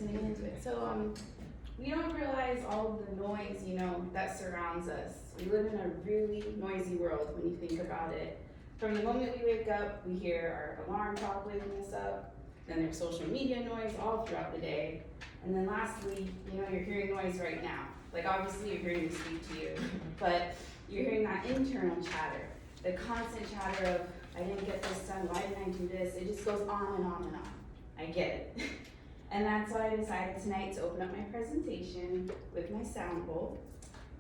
listening into it. So, we don't realize all of the noise, that surrounds us. We live in a really noisy world when you think about it. From the moment we wake up, we hear our alarm clock waking us up. Then there's social media noise all throughout the day. And then lastly, you're hearing noise right now. Like obviously you're hearing me speak to you, but you're hearing that internal chatter, the constant chatter of, I didn't get this done, why didn't I do this? It just goes on and on and on. I get it. And that's why I decided tonight to open up my presentation with my sound bowl.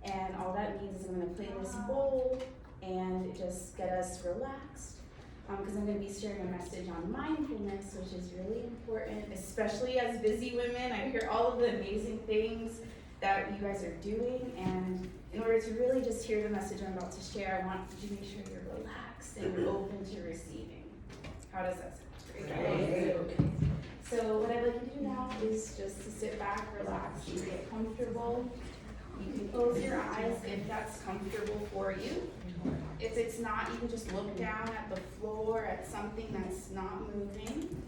And all that means is I'm gonna play this bowl and just get us relaxed. Because I'm going to be sharing a message on mindfulness, which is really important, especially as busy women. I hear all of the amazing things that you guys are doing, and in order to really just hear the message I'm about to share, I want you to make sure you're relaxed and you're open to receiving. How does that sound? Great. So what I'd like you to do now is just to sit back, relax, and get comfortable. You can close your eyes if that's comfortable for you. If it's not, you can just look down at the floor, at something that's not moving,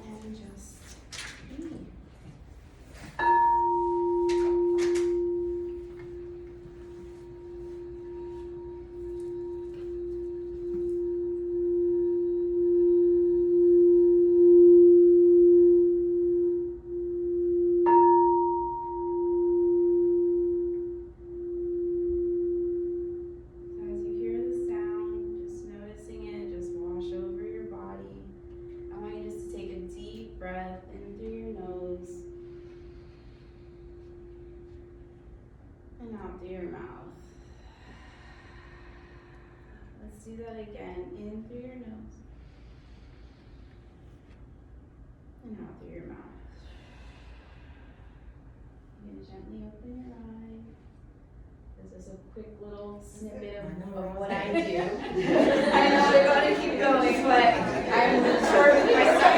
and just be. Out through your mouth. Let's do that again. In through your nose. And out through your mouth. You can gently open your eye. This is a quick little snippet of what I do. I know we're going to keep going, but I'm short with my stuff.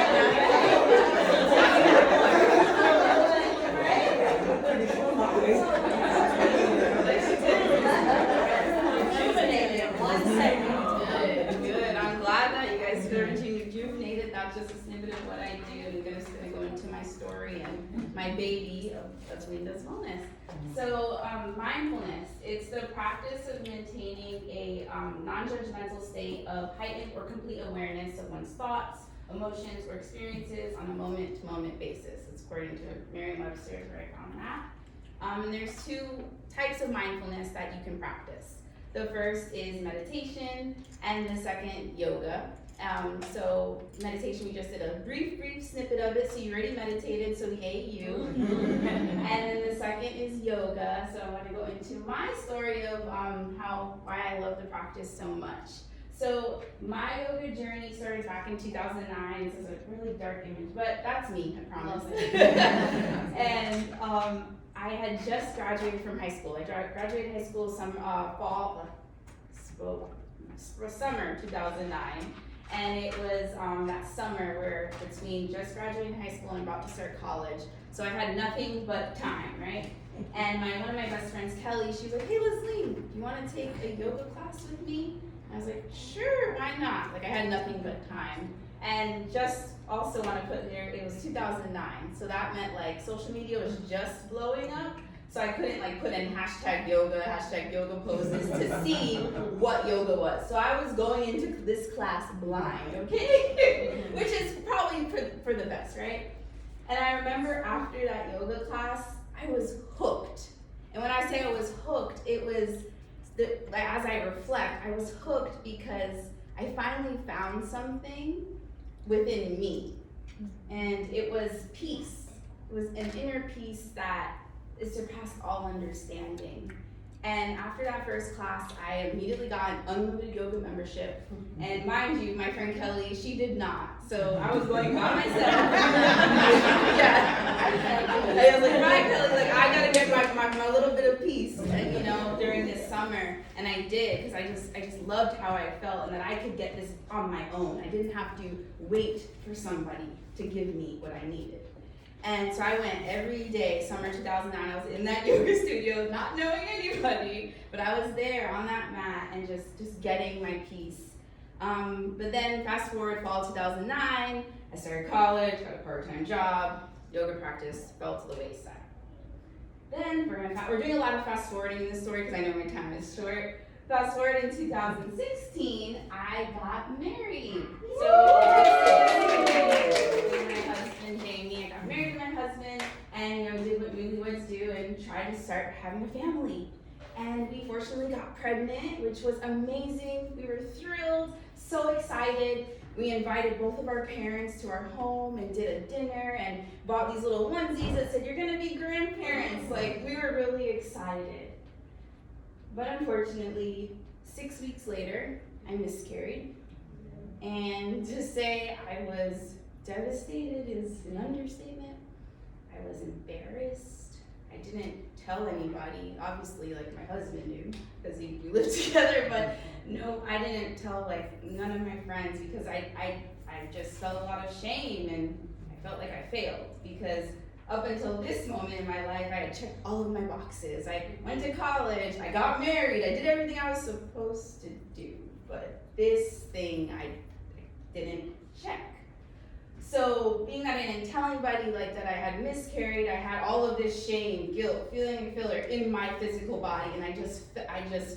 Good. I'm glad that you guys are rejuvenated. That's just a snippet of what I do. I'm just going to go into my story and my baby of Lesline Does Wellness. So mindfulness, it's the practice of maintaining a non-judgmental state of heightened or complete awareness of one's thoughts, emotions, or experiences on a moment-to-moment basis. It's according to Merriam-Webster's, where I found that. And there's two types of mindfulness that you can practice. The first is meditation, and the second, yoga. So meditation, we just did a brief snippet of it, so you already meditated, so yay you. And then the second is yoga. So I want to go into my story of why I love the practice so much. So my yoga journey started back in 2009. This is a really dark image, but that's me, I promise. And I had just graduated from high school. I graduated high school summer 2009. And it was that summer where between just graduating high school and about to start college. So I had nothing but time, right? And one of my best friends, Kelly, she was like, hey Leslie, do you want to take a yoga class with me? I was like, sure, why not? Like I had nothing but time. And just also want to put there, it was 2009. So that meant like social media was just blowing up. So I couldn't like put in hashtag yoga poses to see what yoga was. So I was going into this class blind, okay? Which is probably for the best, right? And I remember after that yoga class, I was hooked. And when I say I was hooked, it was, as I reflect, I was hooked because I finally found something within me. And it was peace. It was an inner peace that is surpassed all understanding. And after that first class, I immediately got an unlimited yoga membership. And mind you, my friend Kelly, she did not. So I was going by myself. Yeah. I was like, right, Kelly, like I gotta get my little bit of peace, and, during this summer. And I did, because I just loved how I felt and that I could get this on my own. I didn't have to wait for somebody to give me what I needed. And so I went every day, summer 2009, I was in that yoga studio, not knowing anybody, but I was there on that mat and just getting my peace. But then fast forward fall 2009, I started college, got a part-time job, yoga practice fell to the wayside. Then we're doing a lot of fast forwarding in this story because I know my time is short. Fast forward in 2016, I got married. So my husband Jamie, I got married to my husband, and did what newlyweds do and tried to start having a family. And we fortunately got pregnant, which was amazing. We were thrilled, so excited. We invited both of our parents to our home and did a dinner and bought these little onesies that said, "You're gonna be grandparents." Like, we were really excited. But unfortunately, 6 weeks later, I miscarried. And to say I was devastated is an understatement. I was embarrassed. I didn't tell anybody. Obviously, like, my husband knew because we lived together, but no, I didn't tell, like, none of my friends because I just felt a lot of shame and I felt like I failed because up until this moment in my life, I had checked all of my boxes. I went to college, I got married, I did everything I was supposed to do, but this thing I didn't check. So being that I didn't tell anybody like that I had miscarried, I had all of this shame, guilt, feeling and filler in my physical body, and I just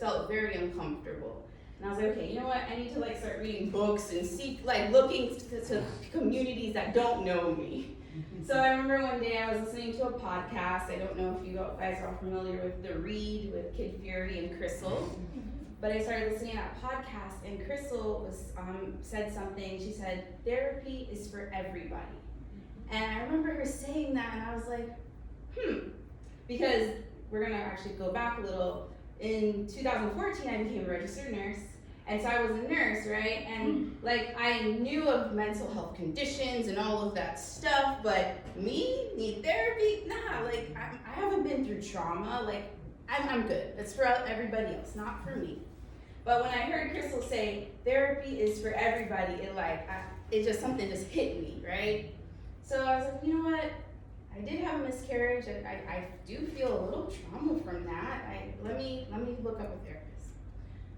felt very uncomfortable. And I was like, okay, you know what? I need to like start reading books and looking to communities that don't know me. So I remember one day I was listening to a podcast. I don't know if you guys are all familiar with The Read with Kid Fury and Crystal. But I started listening to that podcast, and Crystal said something. She said, therapy is for everybody. And I remember her saying that, and I was like, because we're going to actually go back a little. In 2014, I became a registered nurse, and so I was a nurse, right? And like, I knew of mental health conditions and all of that stuff, but me, need therapy? Nah, like, I haven't been through trauma. Like, I'm good. It's for everybody else, not for me. But when I heard Crystal say therapy is for everybody, something just hit me, right? So I was like, you know what? I did have a miscarriage. I do feel a little trauma from that. Let me look up a therapist.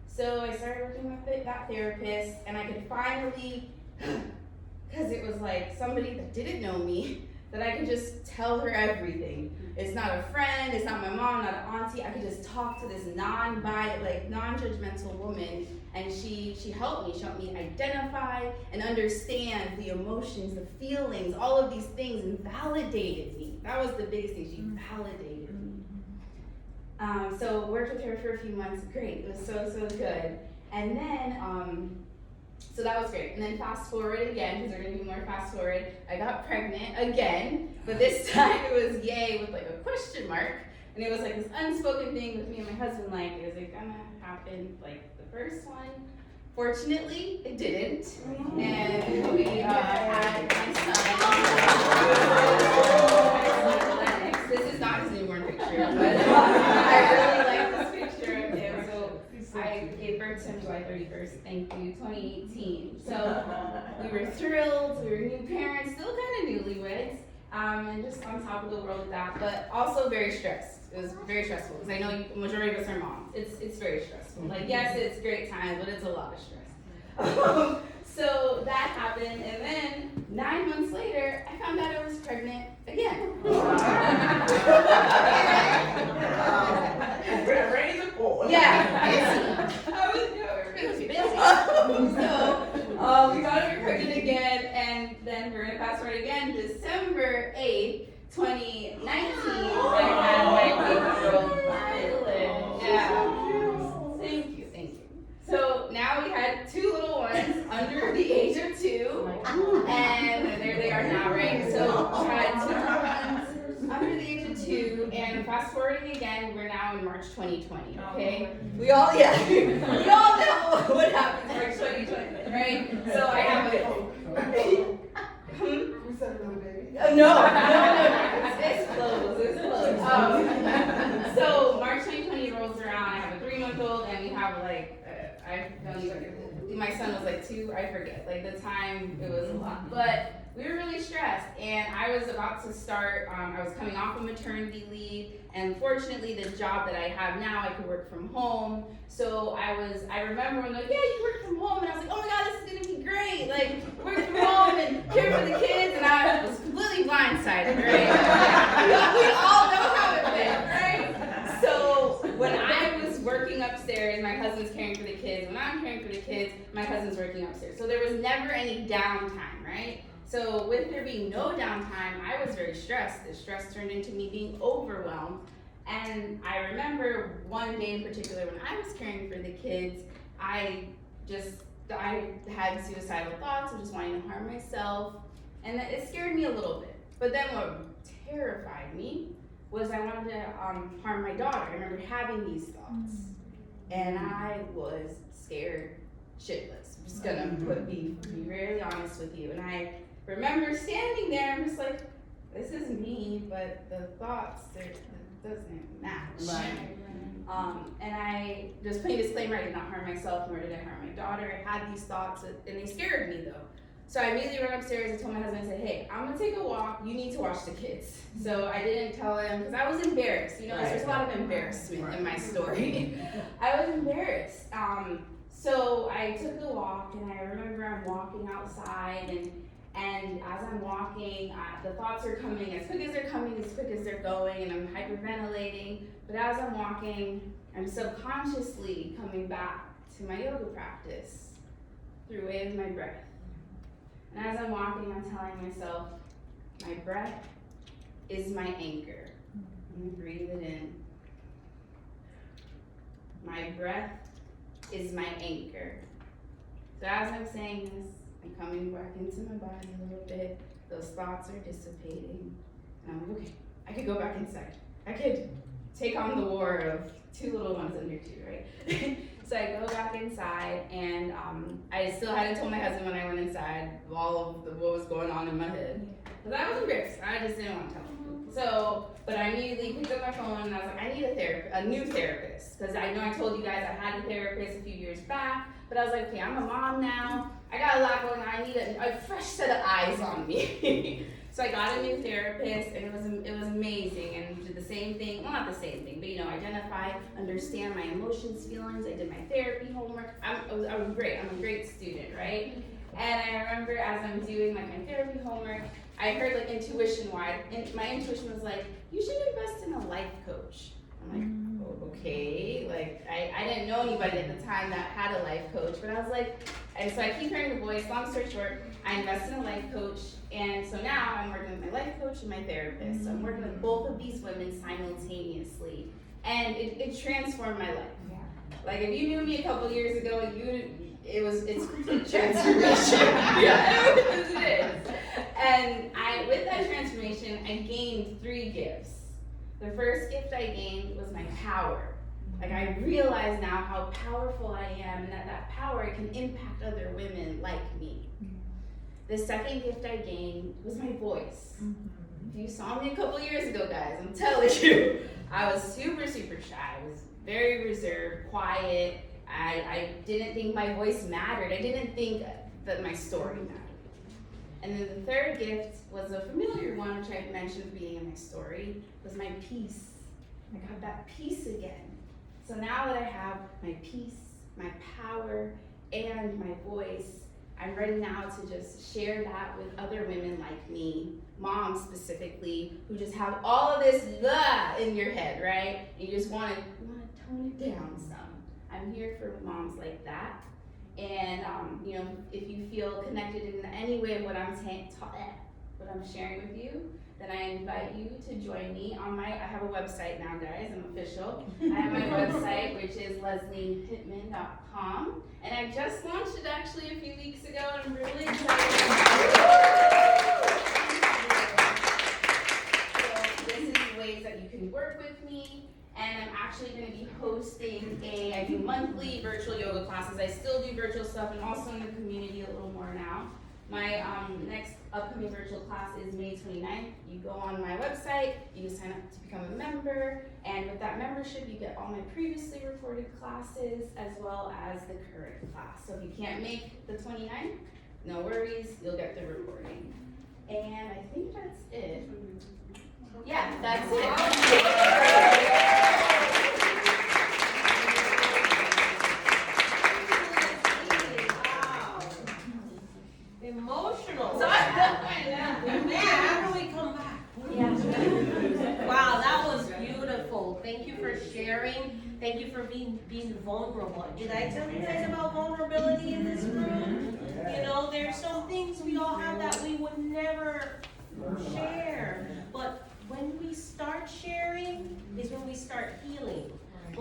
So I started working with that therapist, and I could finally, because it was like somebody that didn't know me, that I could just tell her everything. It's not a friend, it's not my mom, not an auntie. I could just talk to this non-judgmental woman, and she helped me. She helped me identify and understand the emotions, the feelings, all of these things, and validated me. That was the biggest thing. She validated me. So worked with her for a few months. Great, it was so good. And then so that was great. And then fast forward again, because we're gonna do more fast forward. I got pregnant again, but this time it was yay with like a question mark. And it was like this unspoken thing with me and my husband, like, is it gonna happen like the first one? Fortunately, it didn't. And we had my son. This is not his newborn picture, but I really like this picture of him. So I gave birth to him July 31st, thank you, 2018. So we were thrilled, we were new parents, still kind of newlyweds, and just on top of the world with that, but also very stressed. It was very stressful, because I know the majority of us are moms. It's very stressful. Like, yes, it's great times, but it's a lot of stress. So that happened, and then 9 months later, I found out I was pregnant again. Ready to pull. Yeah, I was really busy. So we got her pregnant again, and then we're gonna fast forward again. December 8th, 2019, I had my baby girl Violet. Yeah. Thank you. So now we had 2 little ones under the age of 2, and there they are now, right? So we had 2 little ones under the age of 2, and fast forwarding again, we're now in March 2020, okay? We all know what happens in March 2020, right? So I have a... We said another baby? No. It's close. So March 2020 rolls around, I have a 3-month-old, and we have like, my son was like 2, I forget, like the time, it was a lot. But we were really stressed, and I was about to start, I was coming off of maternity leave, and fortunately the job that I have now, I could work from home. So I remember when they're like, yeah, you work from home, and I was like, oh my God, this is gonna be great, like, work from home and care for the kids, and I was completely blindsided, right? We all know how it went, right? So when I was working upstairs, my husband's caring for the kids. When I'm caring for the kids, my husband's working upstairs. So there was never any downtime, right? So with there being no downtime, I was very stressed. The stress turned into me being overwhelmed. And I remember one day in particular when I was caring for the kids, I had suicidal thoughts of just wanting to harm myself. And it scared me a little bit. But then what terrified me was I wanted to harm my daughter. I remember having these thoughts. And I was scared shitless. I'm just gonna be really honest with you. And I remember standing there and just like, this is me, but the thoughts, it doesn't match. Right. And I, just plain disclaimer, I did not harm myself, nor did I harm my daughter. I had these thoughts, and they scared me though. So I immediately ran upstairs. I told my husband, I said, hey, I'm gonna take a walk. You need to watch the kids. So I didn't tell him, because I was embarrassed. You know, there's a lot of embarrassment in my story. I was embarrassed. So I took the walk, and I remember I'm walking outside, and as I'm walking, the thoughts are coming as quick as they're coming, as quick as they're going, and I'm hyperventilating. But as I'm walking, I'm subconsciously coming back to my yoga practice through way of my breath. And as I'm walking, I'm telling myself, my breath is my anchor. I'm gonna breathe it in. My breath is my anchor. So as I'm saying this, I'm coming back into my body a little bit. Those thoughts are dissipating. And I'm like, okay, I could go back inside. I could take on the war of two little ones under two, right? So I go back inside, and I still hadn't told my husband when I went inside all of what was going on in my head. Because I was embarrassed. I just didn't want to tell him. So, but I immediately picked up my phone, and I was like, I need a new therapist. Because I know I told you guys I had a therapist a few years back. But I was like, okay, I'm a mom now. I got a lot going on. I need a fresh set of eyes on me. So I got a new therapist, and it was amazing, and did the same thing, well, not the same thing, but identify, understand my emotions, feelings. I did my therapy homework. I was great. I'm a great student, right? And I remember as I'm doing my therapy homework, I heard intuition wise, and my intuition was like, you should invest in a life coach. I'm like, oh, okay, I didn't know anybody at the time that had a life coach, but I was like, and so I keep hearing the voice. Long story short, I invest in a life coach, and so now I'm working with my life coach and my therapist. So I'm working with both of these women simultaneously, and it transformed my life. Like if you knew me a couple years ago, it's complete transformation. Yeah, it is. And with that transformation, I gained 3 gifts. The first gift I gained was my power. I realize now how powerful I am, and that power can impact other women like me. The second gift I gained was my voice. If you saw me a couple years ago, guys, I'm telling you, I was super, super shy. I was very reserved, quiet. I didn't think my voice mattered. I didn't think that my story mattered. And then the third gift was a familiar one, which I mentioned being in my story, was my peace. I got that peace again. So now that I have my peace, my power, and my voice, I'm ready now to just share that with other women like me, moms specifically, who just have all of this blah in your head, right? You just want to tone it down some. I'm here for moms like that. And if you feel connected in any way of what I'm sharing with you, then I invite you to join me on I have a website now, guys, I'm official. I have my website, which is leslinedoeswellness.com, and I just launched it actually a few weeks ago, and I'm really excited about it. So this is the ways that you can work with me, and I'm actually going to be hosting I do monthly virtual yoga classes. I still do virtual stuff, and also in the community a little more now. My next upcoming virtual class is May 29th. You go on my website, you can sign up to become a member, and with that membership, you get all my previously recorded classes as well as the current class. So if you can't make the 29th, no worries, you'll get the recording. And I think that's it. Yeah, that's it. Wow. Emotional. Sorry. Man, how do we come back? Yeah. Wow, that was beautiful. Thank you for sharing. Thank you for being vulnerable. Did I tell you guys about vulnerability in this room? You know, there's some things we all have that we would never share. But when we start sharing is when we start healing.